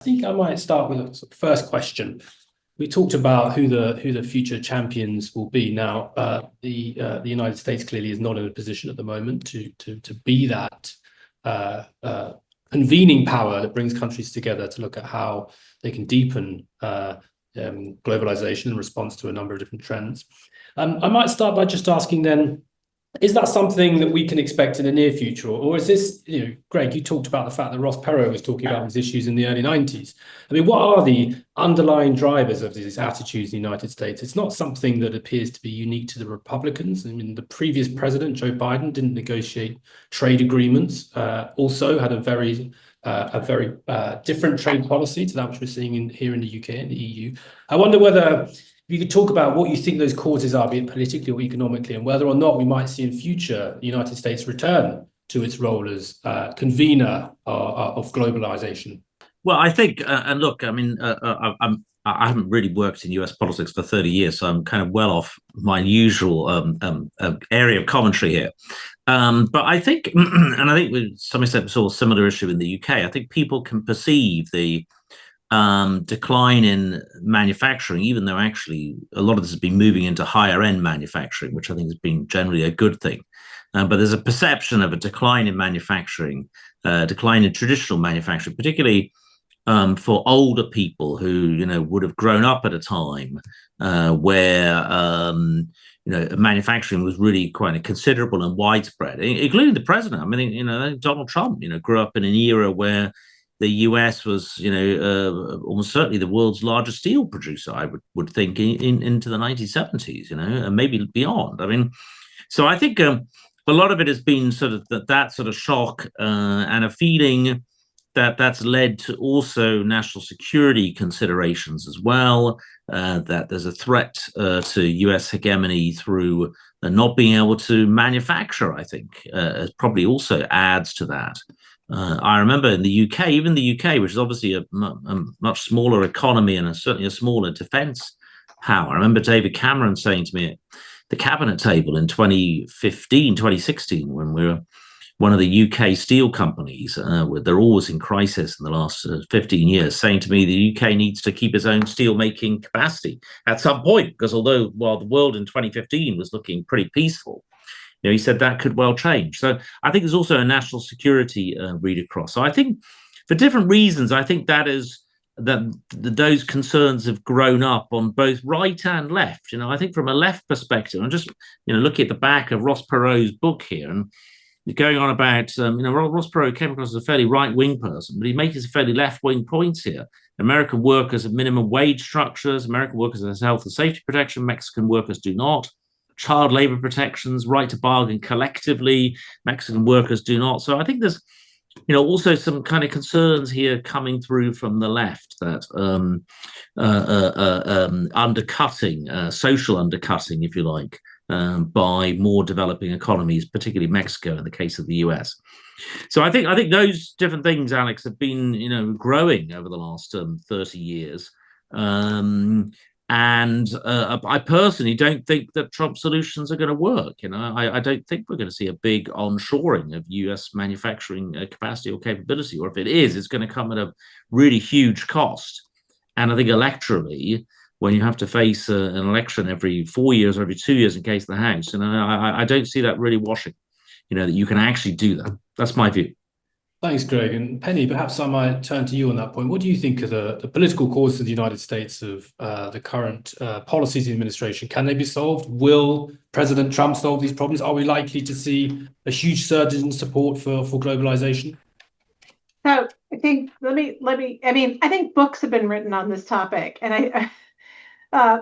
I think I might start with a first question. We talked about who the future champions will be. Now, the United States clearly is not in a position at the moment to be that convening power that brings countries together to look at how they can deepen globalization in response to a number of different trends. I might start by just asking then, is that something that we can expect in the near future? Or is this, Greg, you talked about the fact that Ross Perot was talking about these issues in the early 90s. I mean, what are the underlying drivers of these attitudes in the United States? It's not something that appears to be unique to the Republicans. I mean, the previous president, Joe Biden, didn't negotiate trade agreements, also had a very different trade policy to that which we're seeing here in the UK and the EU. I wonder whether you could talk about what you think those causes are, be it politically or economically, and whether or not we might see in future the United States return to its role as convener of globalization. Well, I think, and look, I mean, I haven't really worked in US politics for 30 years, so I'm kind of well off my usual area of commentary here. But I think, and I think with some extent we saw a similar issue in the UK. I think people can perceive the decline in manufacturing, even though actually a lot of this has been moving into higher end manufacturing, which I think has been generally a good thing. But there's a perception of a decline in manufacturing, decline in traditional manufacturing, particularly for older people who would have grown up at a time where manufacturing was really quite considerable and widespread, including the president. I mean, Donald Trump, grew up in an era where the US was, almost certainly the world's largest steel producer, I would think, into the 1970s, and maybe beyond. I mean, so I think a lot of it has been sort of that sort of shock and a feeling that's led to also national security considerations as well, that there's a threat to US hegemony through not being able to manufacture, I think, probably also adds to that. I remember in the UK, even the UK, which is obviously a much smaller economy and certainly a smaller defense power. I remember David Cameron saying to me at the cabinet table in 2015, 2016, when we were one of the UK steel companies, they're always in crisis in the last 15 years, saying to me the UK needs to keep its own steel making capacity at some point, because while the world in 2015 was looking pretty peaceful, he said that could well change. So I think there's also a national security read across. So I think for different reasons, I think that those concerns have grown up on both right and left. I think from a left perspective, I'm just looking at the back of Ross Perot's book here, and he's going on about Ross Perot came across as a fairly right-wing person, but he makes fairly left-wing points here. American workers have minimum wage structures. American workers have health and safety protection. Mexican workers do not. Child labor protections, right to bargain collectively, Mexican workers do not. So I think there's, also some kind of concerns here coming through from the left that undercutting, social undercutting, if you like, by more developing economies, particularly Mexico in the case of the US. So I think those different things, Alex, have been, growing over the last 30 years. And I personally don't think that Trump solutions are going to work. I don't think we're going to see a big onshoring of US manufacturing capacity or capability, or if it is, it's going to come at a really huge cost. And I think electorally, when you have to face an election every 4 years or every 2 years in case of the House, and I don't see that really washing, that you can actually do that. That's my view. Thanks, Greg. And Penny, perhaps I might turn to you on that point. What do you think of the political causes of the United States of the current policies of the administration? Can they be solved? Will President Trump solve these problems? Are we likely to see a huge surge in support for globalization? So I think I think books have been written on this topic, and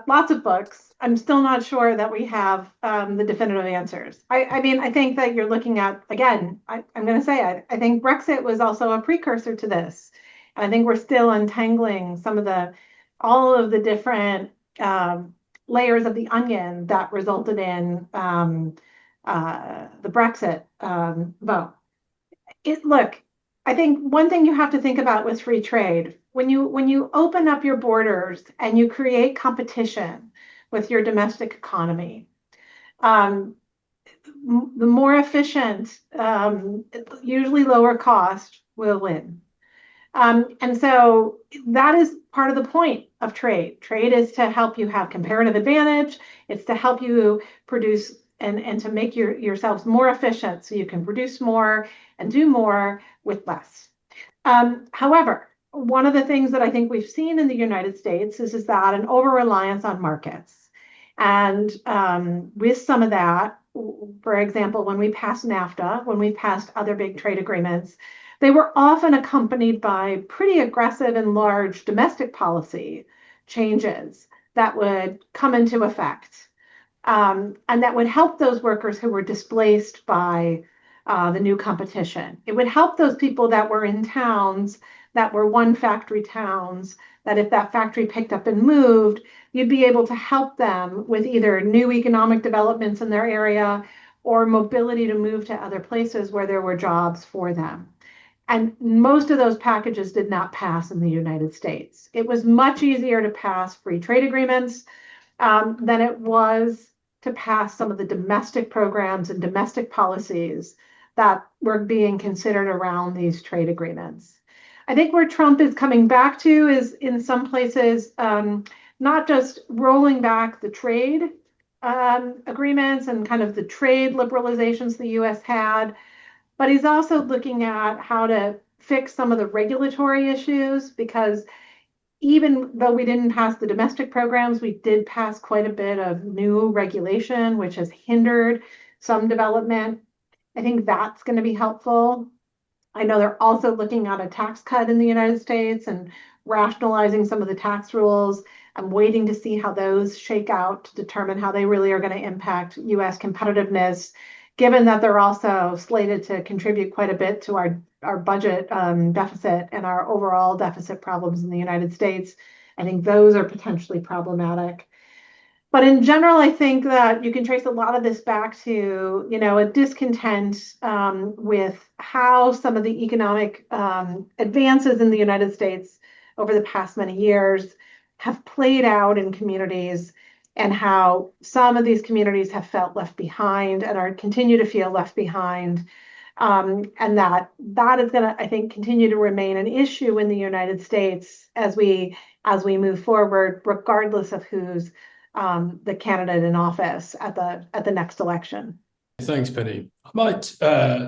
lots of books. I'm still not sure that we have the definitive answers. I think that you're looking at, again, I'm going to say it, I think Brexit was also a precursor to this. And I think we're still untangling all of the different layers of the onion that resulted in the Brexit vote. Look, I think one thing you have to think about with free trade, when you open up your borders and you create competition with your domestic economy, the more efficient, usually lower cost, will win. And so that is part of the point of trade. Trade is to help you have comparative advantage. It's to help you produce and to make yourselves more efficient so you can produce more and do more with less. However, one of the things that I think we've seen in the United States is that an over-reliance on markets. And with some of that, for example, when we passed NAFTA, when we passed other big trade agreements, they were often accompanied by pretty aggressive and large domestic policy changes that would come into effect. And that would help those workers who were displaced by the new competition. It would help those people that were in towns that were one factory towns, that if that factory picked up and moved, you'd be able to help them with either new economic developments in their area or mobility to move to other places where there were jobs for them. And most of those packages did not pass in the United States. It was much easier to pass free trade agreements than it was to pass some of the domestic programs and domestic policies that were being considered around these trade agreements. I think where Trump is coming back to is in some places, not just rolling back the trade agreements and kind of the trade liberalizations the US had, but he's also looking at how to fix some of the regulatory issues, because even though we didn't pass the domestic programs, we did pass quite a bit of new regulation, which has hindered some development. I think that's going to be helpful. I know they're also looking at a tax cut in the United States and rationalizing some of the tax rules. I'm waiting to see how those shake out to determine how they really are going to impact US competitiveness, given that they're also slated to contribute quite a bit to our budget deficit and our overall deficit problems in the United States. I think those are potentially problematic. But in general, I think that you can trace a lot of this back to, a discontent with how some of the economic advances in the United States over the past many years have played out in communities, and how some of these communities have felt left behind and are continue to feel left behind. And that is going to, I think, continue to remain an issue in the United States as we move forward, regardless of who's the candidate in office at the next election. Thanks, Penny. I might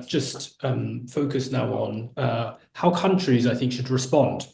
just focus now on how countries, I think, should respond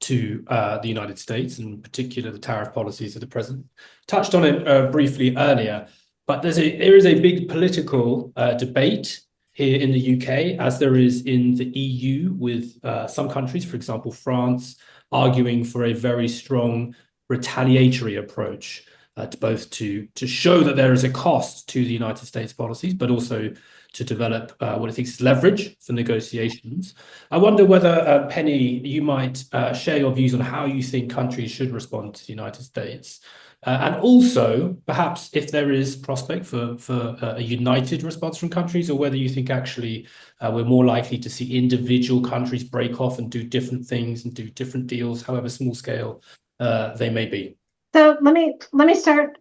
to the United States, and in particular the tariff policies of the president. Touched on it briefly earlier, but there is a big political debate here in the UK, as there is in the EU, with some countries, for example, France, arguing for a very strong retaliatory approach to both to show that there is a cost to the United States policies, but also to develop what it thinks is leverage for negotiations. I wonder whether, Penny, you might share your views on how you think countries should respond to the United States. And also, perhaps, if there is prospect for a united response from countries, or whether you think actually we're more likely to see individual countries break off and do different things and do different deals, however small scale they may be. So let me start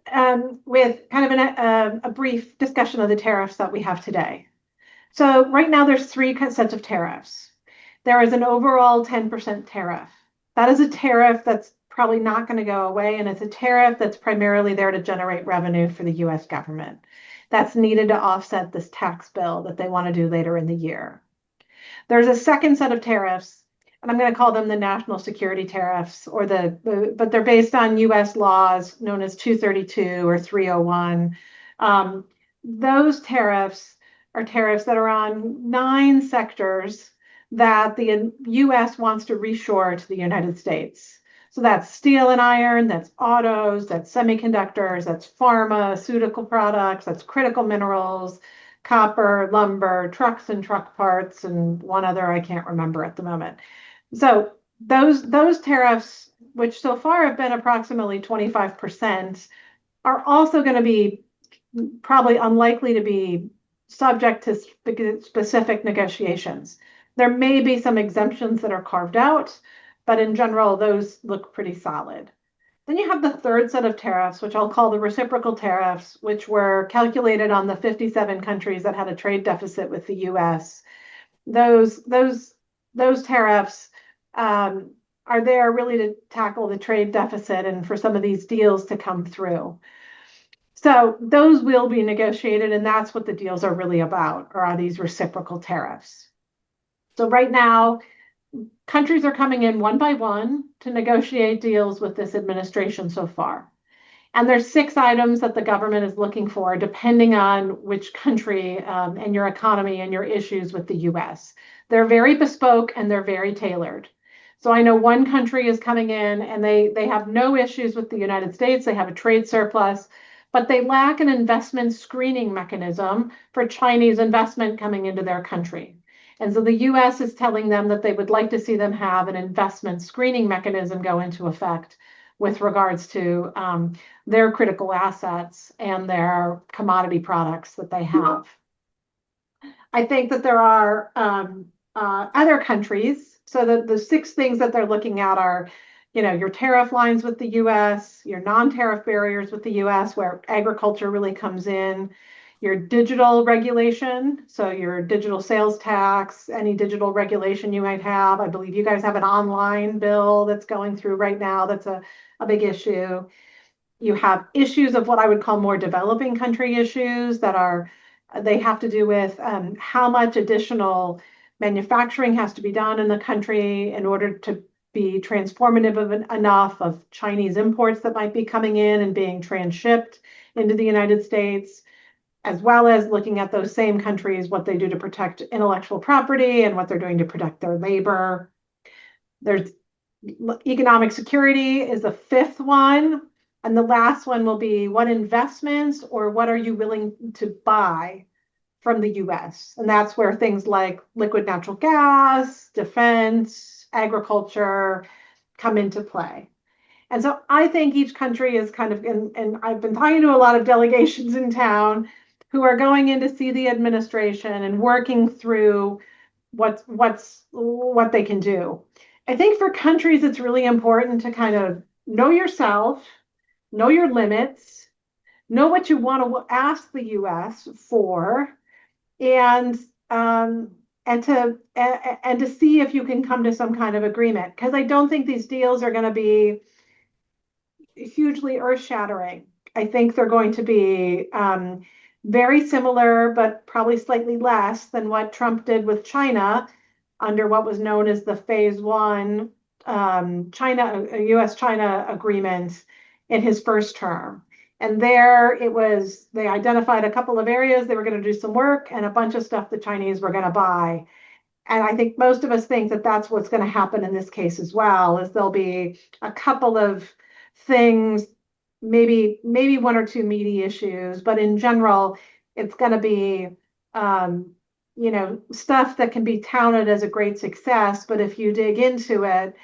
with kind of a brief discussion of the tariffs that we have today. So right now there's three sets of tariffs. There is an overall 10% tariff. That is a tariff that's probably not going to go away, and it's a tariff that's primarily there to generate revenue for the US government. That's needed to offset this tax bill that they want to do later in the year. There's a second set of tariffs, and I'm going to call them the national security tariffs, but they're based on US laws known as 232 or 301. Those tariffs are tariffs that are on 9 sectors that the US wants to reshore to the United States. So that's steel and iron, that's autos, that's semiconductors, that's pharmaceutical products, that's critical minerals, copper, lumber, trucks and truck parts, and one other I can't remember at the moment. So those tariffs, which so far have been approximately 25%, are also going to be probably unlikely to be subject to specific negotiations. There may be some exemptions that are carved out, but in general, those look pretty solid. Then you have the third set of tariffs, which I'll call the reciprocal tariffs, which were calculated on the 57 countries that had a trade deficit with the US. Those tariffs are there really to tackle the trade deficit and for some of these deals to come through. So those will be negotiated, and that's what the deals are really about, or are these reciprocal tariffs. So right now, countries are coming in one by one to negotiate deals with this administration so far. And there's 6 items that the government is looking for, depending on which country and your economy and your issues with the US. They're very bespoke and they're very tailored. So I know one country is coming in and they have no issues with the United States. They have a trade surplus, but they lack an investment screening mechanism for Chinese investment coming into their country. And so the US is telling them that they would like to see them have an investment screening mechanism go into effect with regards to their critical assets and their commodity products that they have. I think that there are other countries. So the 6 things that they're looking at are, your tariff lines with the US, your non-tariff barriers with the US, where agriculture really comes in, your digital regulation, so your digital sales tax, any digital regulation you might have. I believe you guys have an online bill that's going through right now. That's a big issue. You have issues of what I would call more developing country issues they have to do with how much additional manufacturing has to be done in the country in order to be transformative enough of Chinese imports that might be coming in and being transshipped into the United States, as well as looking at those same countries, what they do to protect intellectual property and what they're doing to protect their labor. There's economic security is the 5th one. And the last one will be what investments or what are you willing to buy from the US? And that's where things like liquid natural gas, defense, agriculture come into play. And so I think each country is kind of, and I've been talking to a lot of delegations in town who are going in to see the administration and working through what they can do. I think for countries, it's really important to kind of know yourself, know your limits, know what you want to ask the US for, and to see if you can come to some kind of agreement. Because I don't think these deals are going to be hugely earth-shattering. I think they're going to be very similar, but probably slightly less than what Trump did with China under what was known as the Phase 1 US-China agreement in his first term. And there they identified a couple of areas they were going to do some work and a bunch of stuff the Chinese were going to buy. And I think most of us think that that's what's going to happen in this case as well, is there'll be a couple of things, maybe 1 or 2 meaty issues, but in general, it's going to be, stuff that can be touted as a great success. But if you dig into it,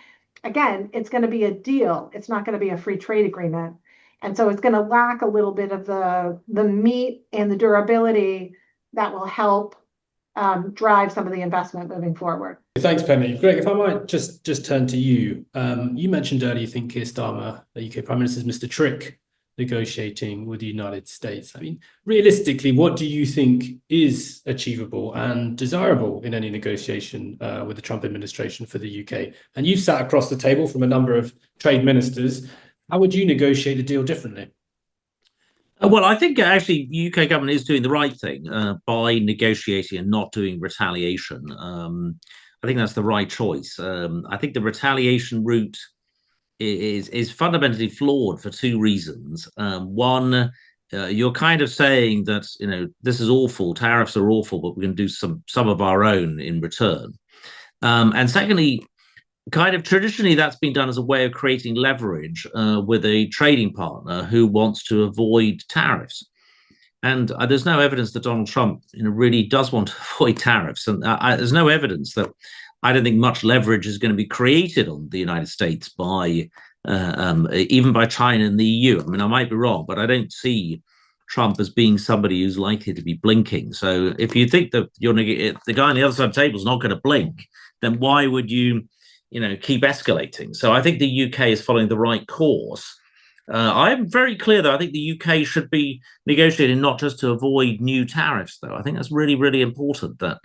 again, it's going to be a deal. It's not going to be a free trade agreement. And so it's going to lack a little bit of the meat and the durability that will help drive some of the investment moving forward. Thanks, Penny. Greg, if I might just turn to you. You mentioned earlier, you think Keir Starmer, the UK Prime Minister, is Mr. Trick negotiating with the United States. I mean, realistically, what do you think is achievable and desirable in any negotiation with the Trump administration for the UK? And you've sat across the table from a number of trade ministers. How would you negotiate a deal differently? Well, I think actually the UK government is doing the right thing by negotiating and not doing retaliation. I think that's the right choice. I think the retaliation route is fundamentally flawed for 2 reasons. One, you're kind of saying that this is awful, tariffs are awful, but we're going to do some of our own in return. And secondly, kind of traditionally that's been done as a way of creating leverage with a trading partner who wants to avoid tariffs. And there's no evidence that Donald Trump really does want to avoid tariffs. And there's no evidence that I don't think much leverage is going to be created on the United States by even by China and the EU. I mean, I might be wrong, but I don't see Trump as being somebody who's likely to be blinking. So if you think that the guy on the other side of the table is not going to blink, then why would you keep escalating? So I think the UK is following the right course. I'm very clear, though. I think the UK should be negotiating not just to avoid new tariffs, though. I think that's really, really important that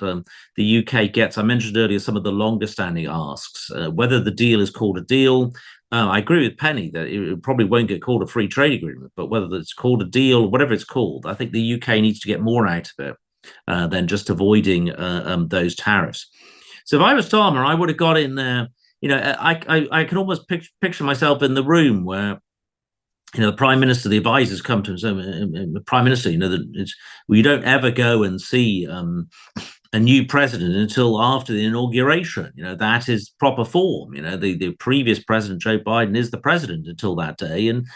the UK gets, I mentioned earlier, some of the longer standing asks. Whether the deal is called a deal, I agree with Penny that it probably won't get called a free trade agreement, but whether it's called a deal, whatever it's called, I think the UK needs to get more out of it than just avoiding those tariffs. So if I was Starmer, I would have got in there. I can almost picture myself in the room where the prime minister, the advisors come to him, so, the prime minister, you don't ever go and see a new president until after the inauguration. That is proper form. The previous president, Joe Biden, is the president until that day. And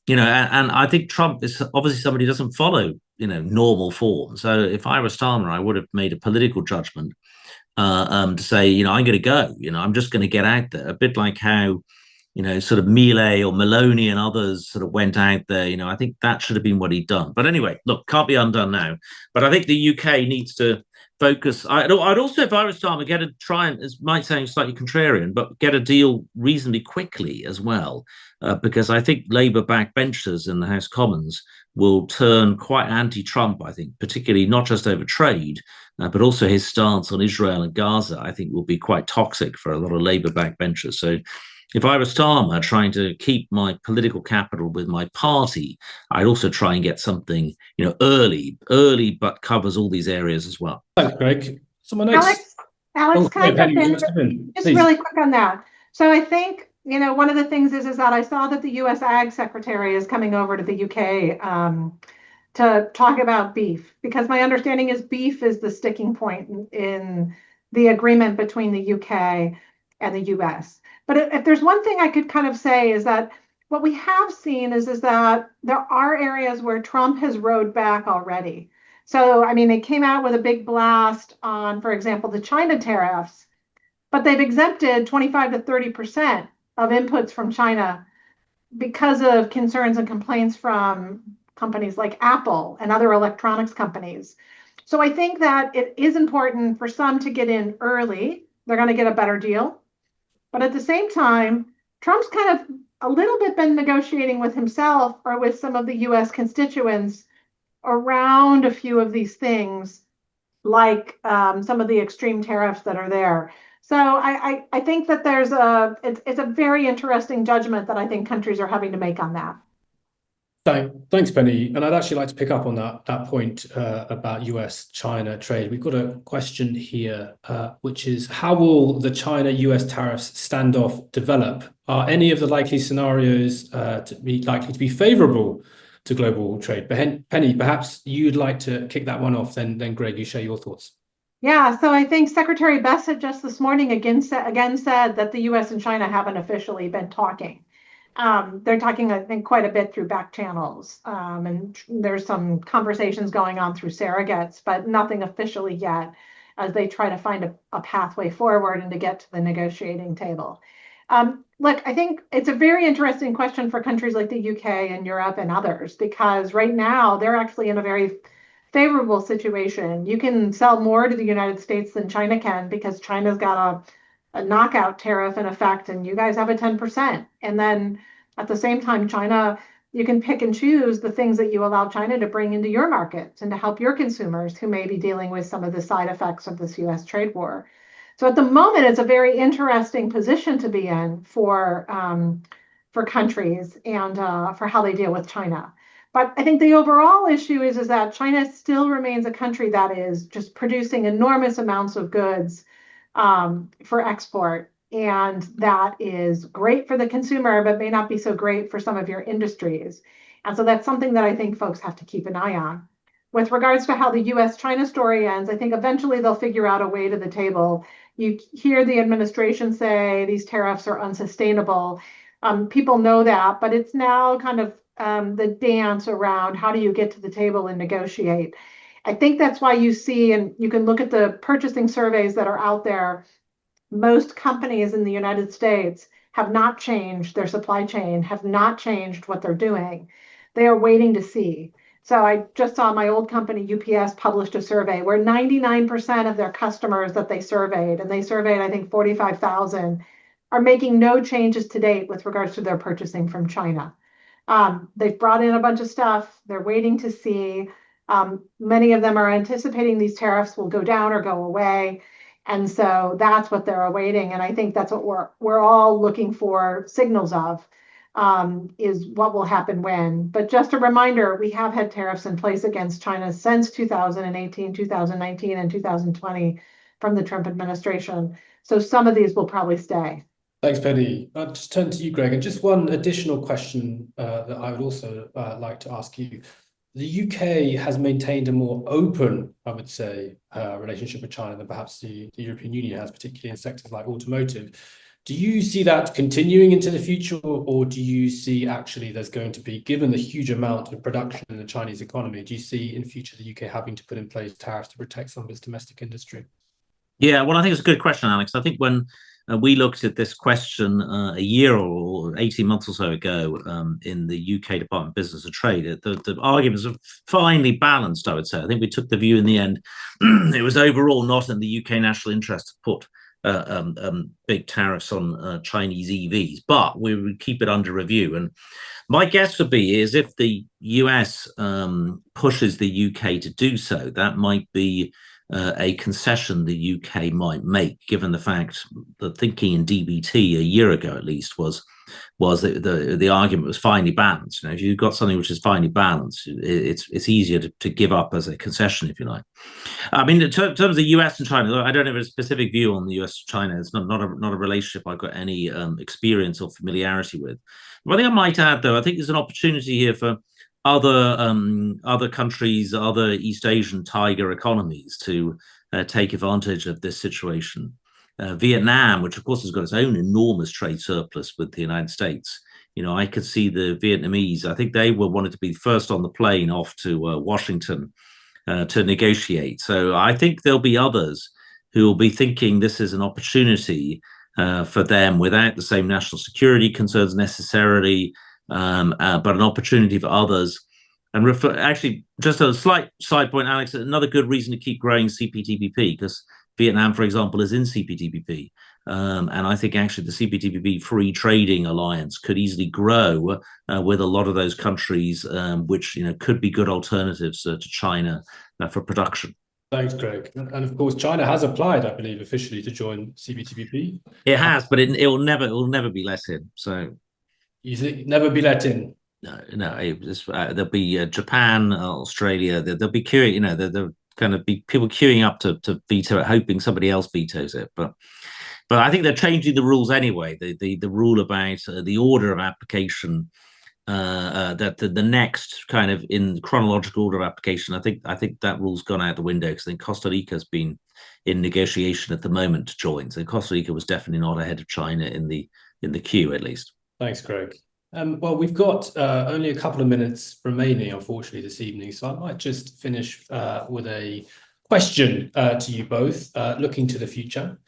I think Trump is obviously somebody who doesn't follow, normal form. So if I was Starmer, I would have made a political judgment to say, I'm going to go. I'm just going to get out there, a bit like how sort of Milei or Maloney and others sort of went out there. I think that should have been what he'd done. But anyway, look, can't be undone now. But I think the UK needs to focus. I'd also, if I was Starmer, try and, as might sound slightly contrarian, but get a deal reasonably quickly as well, because I think Labour backbenchers in the House of Commons will turn quite anti-Trump, I think, particularly not just over trade, but also his stance on Israel and Gaza, I think will be quite toxic for a lot of Labour backbenchers. So if I was Starmer trying to keep my political capital with my party, I'd also try and get something, early, but covers all these areas as well. Thanks, Greg. Someone else. Alex, can I jump in? Just really quick on that. So I think, one of the things is that I saw that the U.S. Ag Secretary is coming over to the U.K. To talk about beef, because my understanding is beef is the sticking point in the agreement between the UK and the US. But if there's one thing I could kind of say is that what we have seen is that there are areas where Trump has rode back already. So, they came out with a big blast on, for example, the China tariffs, but they've exempted 25 to 30% of inputs from China because of concerns and complaints from companies like Apple and other electronics companies. So I think that it is important for some to get in early. They're going to get a better deal. But at the same time, Trump's kind of a little bit been negotiating with himself or with some of the US constituents around a few of these things, like some of the extreme tariffs that are there. So I think that it's a very interesting judgment that I think countries are having to make on that. Thanks, Penny. And I'd actually like to pick up on that point about US-China trade. We've got a question here, which is, how will the China-US tariffs standoff develop? Are any of the likely scenarios likely to be favorable to global trade? Penny, perhaps you'd like to kick that one off, then Greg, you share your thoughts. Yeah, so I think Secretary Bessent just this morning again said that the US and China haven't officially been talking. They're talking, I think, quite a bit through back channels, and there's some conversations going on through surrogates, but nothing officially yet, as they try to find a pathway forward and to get to the negotiating table. Look, I think it's a very interesting question for countries like the UK and Europe and others, because right now they're actually in a very favorable situation. You can sell more to the United States than China can, because China's got a knockout tariff in effect, and you guys have a 10%. And then at the same time, China, you can pick and choose the things that you allow China to bring into your markets and to help your consumers who may be dealing with some of the side effects of this US trade war. So at the moment, it's a very interesting position to be in for countries and for how they deal with China. But I think the overall issue is that China still remains a country that is just producing enormous amounts of goods for export. And that is great for the consumer, but may not be so great for some of your industries. And so that's something that I think folks have to keep an eye on. With regards to how the US-China story ends, I think eventually they'll figure out a way to the table. You hear the administration say these tariffs are unsustainable. People know that, but it's now kind of the dance around how do you get to the table and negotiate. I think that's why you see, and you can look at the purchasing surveys that are out there, most companies in the United States have not changed their supply chain, have not changed what they're doing. They are waiting to see. So I just saw my old company, UPS, published a survey where 99% of their customers that they surveyed, and they surveyed, I think, 45,000, are making no changes to date with regards to their purchasing from China. They've brought in a bunch of stuff. They're waiting to see. Many of them are anticipating these tariffs will go down or go away. And so that's what they're awaiting. And I think that's what we're all looking for signals of, is what will happen when. But just a reminder, we have had tariffs in place against China since 2018, 2019, and 2020 from the Trump administration. So some of these will probably stay. Thanks, Penny. I'll just turn to you, Greg, and just one additional question that I would also like to ask you. The UK has maintained a more open, I would say, relationship with China than perhaps the European Union has, particularly in sectors like automotive. Do you see that continuing into the future, or do you see actually there's going to be, given the huge amount of production in the Chinese economy, do you see in future the UK having to put in place tariffs to protect some of its domestic industry? Yeah, well, I think it's a good question, Alex. I think when we looked at this question a year or 18 months or so ago in the UK Department of Business and Trade, the arguments are finely balanced, I would say. I think we took the view in the end, it was overall not in the UK national interest to put big tariffs on Chinese EVs, but we would keep it under review. And my guess would be is if the US pushes the UK to do so, that might be a concession the UK might make, given the fact that thinking in DBT a year ago at least was that the argument was finely balanced. You know, if you've got something which is finely balanced, it's easier to give up as a concession, if you like. I mean, in terms of the US and China, I don't have a specific view on the US China. It's not a relationship I've got any experience or familiarity with. One thing I might add, though, I think there's an opportunity here for other countries, other East Asian tiger economies to take advantage of this situation. Vietnam, which of course has got its own enormous trade surplus with the United States. You know, I could see the Vietnamese, I think they wanted to be first on the plane off to Washington to negotiate. So I think there'll be others who will be thinking this is an opportunity for them without the same national security concerns necessarily, but an opportunity for others. And actually, just a slight side point, Alex, another good reason to keep growing CPTPP, because Vietnam, for example, is in CPTPP. And I think actually the CPTPP free trading alliance could easily grow with a lot of those countries, which could be good alternatives to China for production. Thanks, Greg. And of course, China has applied, I believe, officially to join CPTPP. It has, but it will never be let in. So you think never be let in? No. There'll be Japan, Australia. There'll be queuing. There'll kind of be people queuing up to veto it, hoping somebody else vetoes it. But I think they're changing the rules anyway. The rule about the order of application, that the next kind of in chronological order of application. I think that rule's gone out the window, because I think Costa Rica's been in negotiation at the moment to join. So Costa Rica was definitely not ahead of China in the queue, at least. Thanks, Greg. Well, we've got only a couple of minutes remaining, unfortunately, this evening. So I might just finish with a question to you both, looking to the future.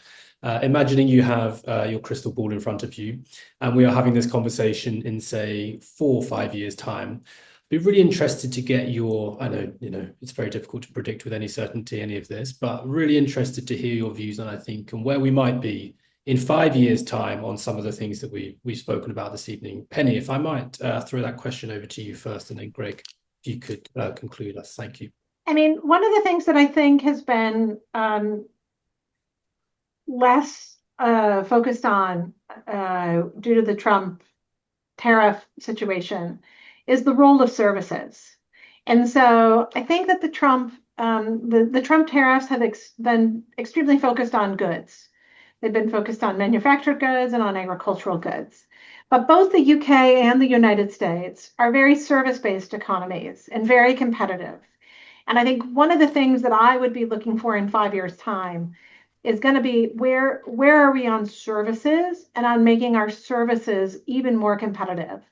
Imagining you have your crystal ball in front of you, and we are having this conversation in, say, 4 or 5 years' time. Be really interested to get your, I know, it's very difficult to predict with any certainty any of this, but really interested to hear your views on, I think, and where we might be in 5 years' time on some of the things that we've spoken about this evening. Penny, if I might throw that question over to you first, and then Greg, if you could conclude us. Thank you. I mean, one of the things that I think has been less focused on due to the Trump tariff situation is the role of services. And so I think that the Trump tariffs have been extremely focused on goods. They've been focused on manufactured goods and on agricultural goods. But both the UK and the United States are very service-based economies and very competitive. And I think one of the things that I would be looking for in 5 years' time is going to be where are we on services and on making our services even more competitive.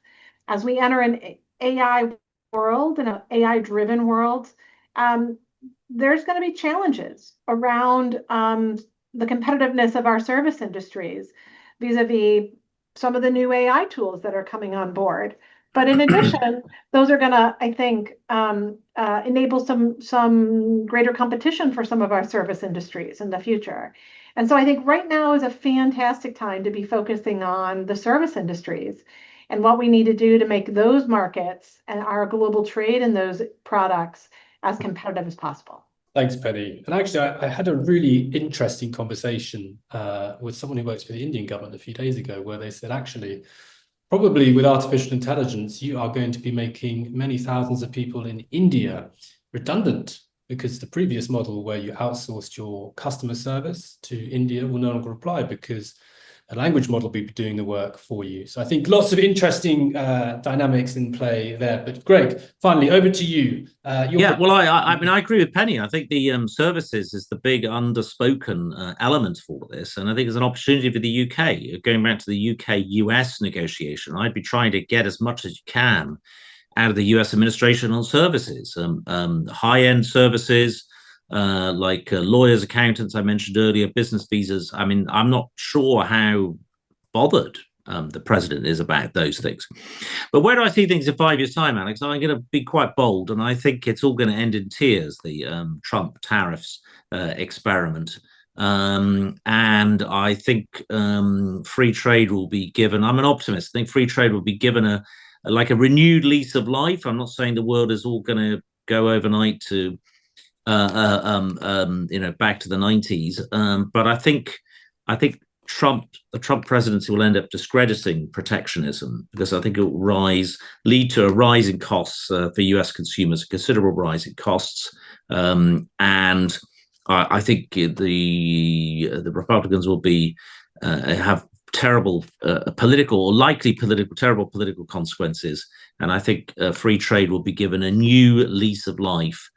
As we enter an AI world and an AI-driven world, there's going to be challenges around the competitiveness of our service industries vis-a-vis some of the new AI tools that are coming on board. But in addition, those are going to, I think, enable some greater competition for some of our service industries in the future. And so I think right now is a fantastic time to be focusing on the service industries and what we need to do to make those markets and our global trade in those products as competitive as possible. Thanks, Penny. And actually, I had a really interesting conversation with someone who works for the Indian government a few days ago, where they said, actually, probably with artificial intelligence, you are going to be making many thousands of people in India redundant, because the previous model where you outsourced your customer service to India will no longer apply, because a language model will be doing the work for you. So I think lots of interesting dynamics in play there. But Greg, finally, over to you. Well, I mean, I agree with Penny. I think the services is the big underspoken element for this. And I think it's an opportunity for the UK. Going back to the UK-US negotiation, I'd be trying to get as much as you can out of the US administration on services, high-end services, like lawyers, accountants, I mentioned earlier, business visas. I mean, I'm not sure how bothered the president is about those things. But where do I see things in 5 years' time, Alex? I'm going to be quite bold, and I think it's all going to end in tears, the Trump tariffs experiment. And I think free trade will be given. I'm an optimist. I think free trade will be given a renewed lease of life. I'm not saying the world is all going to go overnight to back to the 90s. But I think the Trump presidency will end up discrediting protectionism, because I think it will lead to a rise in costs for US consumers, a considerable rise in costs. And I think the Republicans will have terrible terrible political consequences. And I think free trade will be given a new lease of life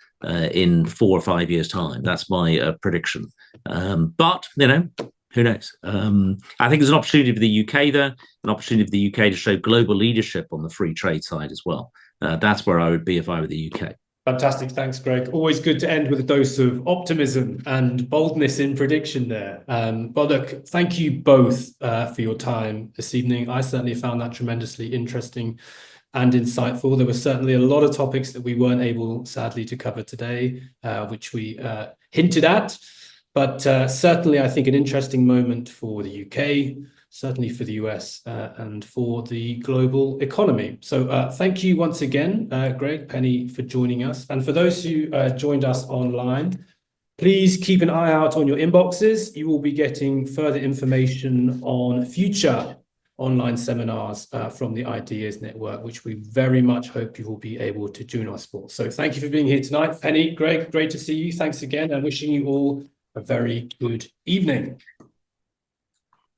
in 4 or 5 years' time. That's my prediction. But, who knows? I think there's an opportunity for the UK there, an opportunity for the UK to show global leadership on the free trade side as well. That's where I would be if I were the UK. Fantastic. Thanks, Greg. Always good to end with a dose of optimism and boldness in prediction there. But look, thank you both for your time this evening. I certainly found that tremendously interesting and insightful. There were certainly a lot of topics that we weren't able, sadly, to cover today, which we hinted at. But certainly, I think an interesting moment for the UK, certainly for the US, and for the global economy. So thank you once again, Greg, Penny, for joining us. And for those who joined us online, please keep an eye out on your inboxes. You will be getting further information on future online seminars from the Ideas Network, which we very much hope you will be able to join us for. So thank you for being here tonight. Penny, Greg, great to see you. Thanks again, and wishing you all a very good evening.